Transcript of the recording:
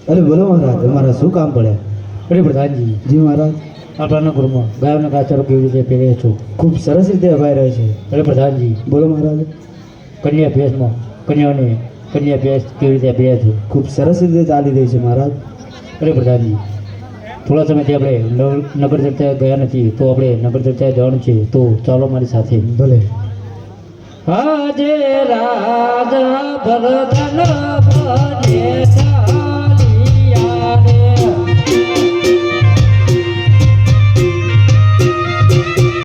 अरे बोलो महाराज हमारा શું કામ પડે? અરે પ્રધાનજી, જી મહારાજ. આપણા ગુરુમાં ગાયોના કાચારો કેવી રીતે પહેરે છો? ખૂબ સરસ રીતે અપાઈ રહ્યો છે. અરે પ્રધાનજી, બોલો મહારાજ. કન્યા ભેસમાં કન્યાઓને કન્યા ભેસ કેવી રીતે પહેરે છો? ખૂબ સરસ રીતે ચાલી રહી છે મહારાજ. અરે પ્રધાનજી, થોડા સમયથી આપણે નગર ચર્ચા ગયા નથી, તો આપણે નગર ચર્ચા જવાનું છે, તો ચાલો મારી સાથે. ભલે. આજે રાજા ભરતન ભજે